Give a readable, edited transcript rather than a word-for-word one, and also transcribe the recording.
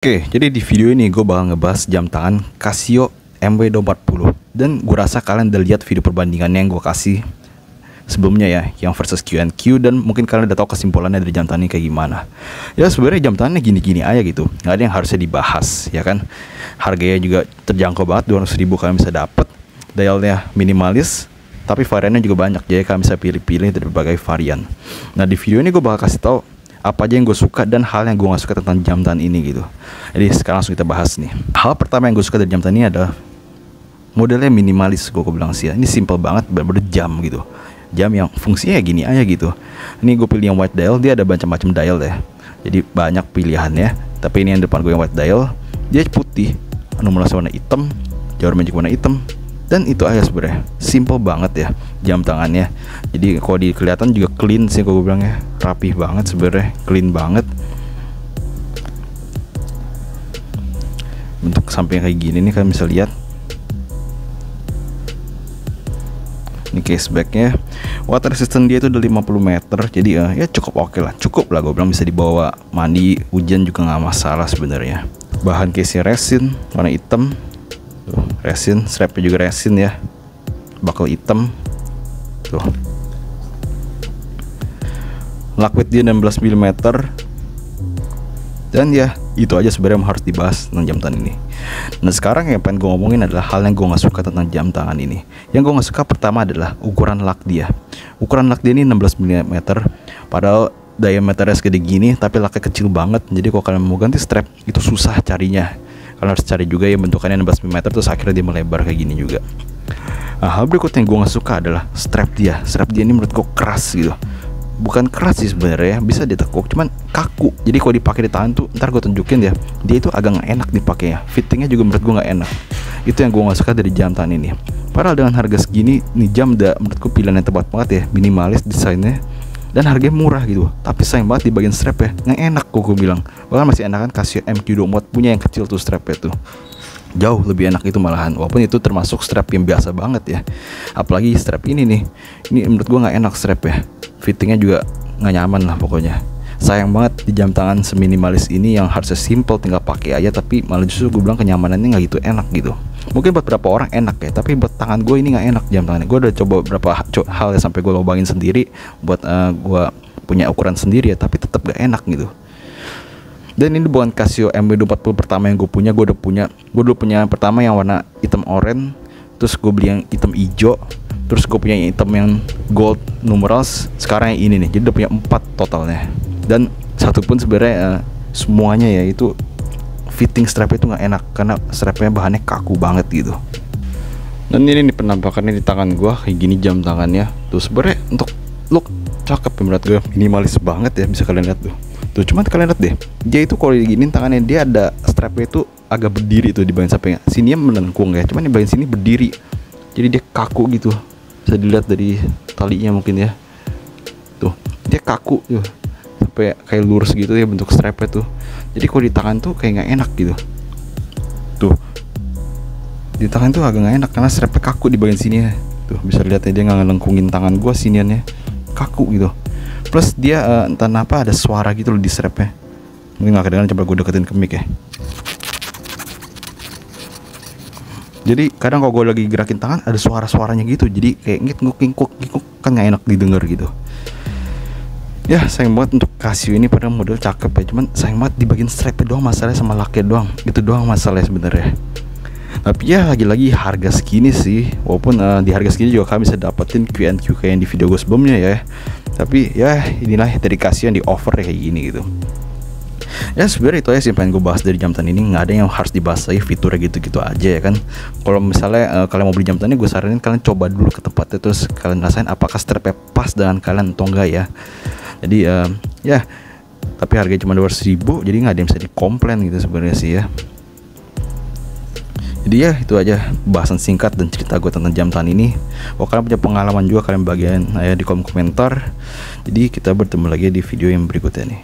Oke, jadi di video ini gue bakal ngebahas jam tangan Casio MW240. Dan gue rasa kalian udah lihat video perbandingannya yang gue kasih sebelumnya ya, yang versus Q&Q, dan mungkin kalian udah tahu kesimpulannya dari jam tangan ini kayak gimana. Ya sebenarnya jam tangannya gini-gini aja gitu, nggak ada yang harusnya dibahas ya kan. Harganya juga terjangkau banget, 200.000 kalian bisa dapet. Dialnya minimalis, tapi variannya juga banyak, jadi kalian bisa pilih-pilih dari berbagai varian. Nah di video ini gue bakal kasih tahu apa aja yang gue suka dan hal yang gue gak suka tentang jam tangan ini gitu. Jadi sekarang langsung kita bahas nih. Hal pertama yang gue suka dari jam tangan ini adalah modelnya minimalis. Gue bilang sih ya, ini simple banget, bener-bener jam gitu. Jam yang fungsinya gini aja gitu. Ini gue pilih yang white dial, dia ada macam-macam dial ya, jadi banyak pilihannya. Tapi ini yang depan gue yang white dial, dia putih, numerasi warna hitam, jar magic warna hitam. Dan itu aja sebenarnya, simple banget ya jam tangannya. Jadi kalau kelihatan juga clean sih, kalau gue bilang ya, rapih banget sebenarnya, clean banget. Bentuk samping kayak gini nih, kalian bisa lihat. Ini case backnya, water resistant dia itu udah 50 meter, jadi ya cukup oke lah, cukup lah gue bilang, bisa dibawa mandi, hujan juga nggak masalah sebenarnya. Bahan case-nya resin warna hitam. Resin, strapnya juga resin ya, buckle hitam tuh. Lock width dia 16 mm. Dan ya itu aja sebenarnya yang harus dibahas tentang jam tangan ini. Nah sekarang yang pengen gue ngomongin adalah hal yang gue gak suka tentang jam tangan ini. Yang gue gak suka pertama adalah ukuran lock dia. Ukuran lock dia ini 16 mm, padahal diameternya segede gini, tapi locknya kecil banget. Jadi kalau kalian mau ganti strap itu susah carinya. Kalian harus cari juga ya bentukannya 16 mm, terus akhirnya dia melebar kayak gini juga. Nah, hal berikutnya yang gue gak suka adalah strap dia. Strap dia ini menurut gue keras gitu. Bukan keras sih sebenarnya, bisa ditekuk, cuman kaku. Jadi kalau dipakai di tangan tuh, ntar gue tunjukin ya, dia itu agak gak enak dipakai ya. Fittingnya juga menurut gue gak enak. Itu yang gue gak suka dari jam tangan ini. Padahal dengan harga segini, nih jam udah menurut gue pilihan yang tepat banget ya. Minimalis desainnya, dan harganya murah gitu. Tapi sayang banget di bagian strap ya, nggak enak kok gue bilang. Bahkan masih enakan Casio MQ24 punya yang kecil tuh strapnya tuh, jauh lebih enak itu malahan. Walaupun itu termasuk strap yang biasa banget ya, apalagi strap ini nih, ini menurut gue nggak enak strap ya. Fittingnya juga nggak nyaman lah pokoknya. Sayang banget di jam tangan seminimalis ini yang harusnya simple tinggal pakai aja, tapi malah justru gue bilang kenyamanannya nggak gitu enak gitu. Mungkin buat beberapa orang enak ya, tapi buat tangan gue ini nggak enak jam tangannya. Gue udah coba beberapa hal ya, sampai gue lobangin sendiri buat gue punya ukuran sendiri ya, tapi tetap gak enak gitu. Dan ini bukan Casio MW240 pertama yang gue punya. Gue dulu punya yang pertama yang warna hitam oranye, terus gue beli yang hitam hijau, terus gue punya yang hitam yang gold numerals. Sekarang yang ini nih, jadi udah punya 4 totalnya. Dan satu pun sebenarnya semuanya ya itu fitting strap itu nggak enak, karena strapnya bahannya kaku banget gitu. Dan ini nih penampakannya di tangan gua kayak gini jam tangannya tuh. Sebenarnya untuk look cakep ya menurut gue, minimalis banget ya, bisa kalian lihat tuh. Tuh cuman kalian lihat deh, dia itu kalau diginin tangannya dia ada strapnya itu agak berdiri tuh di bagian sampingnya. Sini melengkung ya, cuman di bagian sini berdiri, jadi dia kaku gitu. Bisa dilihat dari talinya mungkin ya, tuh dia kaku tuh, sampai kayak lurus gitu ya bentuk strapnya tuh. Jadi kalau di tangan tuh kayak nggak enak gitu. Tuh di tangan tuh agak nggak enak karena strapnya kaku di bagian sini ya. Tuh bisa lihat ya, dia nggak ngelengkungin tangan gua, siniannya kaku gitu. Plus dia entah kenapa ada suara gitu loh di strapnya. Mungkin nggak kedengeran, coba gue deketin ke mic ya. Jadi kadang kalau gue lagi gerakin tangan ada suara-suaranya gitu, jadi kayak ngikuk kan nggak enak didengar gitu. Ya sayang banget untuk Casio ini, padahal model cakep ya, cuman sayang banget di bagian strapnya doang masalahnya, sama laknya doang, itu doang masalahnya sebenarnya. Tapi ya lagi-lagi harga segini sih, walaupun di harga segini juga kalian bisa dapetin Q&Q kayak yang di video gue sebelumnya ya. Tapi ya inilah dari Casio yang di offer kayak gini gitu. Ya sebenarnya itu aja sih yang pengen gue bahas dari jam tangan ini. Nggak ada yang harus dibahas lagi, fiturnya gitu-gitu aja ya kan. Kalau misalnya kalian mau beli jam tangan ini, gue saranin kalian coba dulu ke tempatnya, terus kalian rasain apakah strapnya pas dengan kalian atau enggak ya. Jadi ya, tapi harganya cuma 200.000, jadi nggak ada yang bisa dikomplain gitu sebenarnya sih ya. Jadi ya itu aja bahasan singkat dan cerita gue tentang jam tangan ini. Kalau kalian punya pengalaman juga, kalian bagian di kolom komentar. Jadi kita bertemu lagi di video yang berikutnya nih.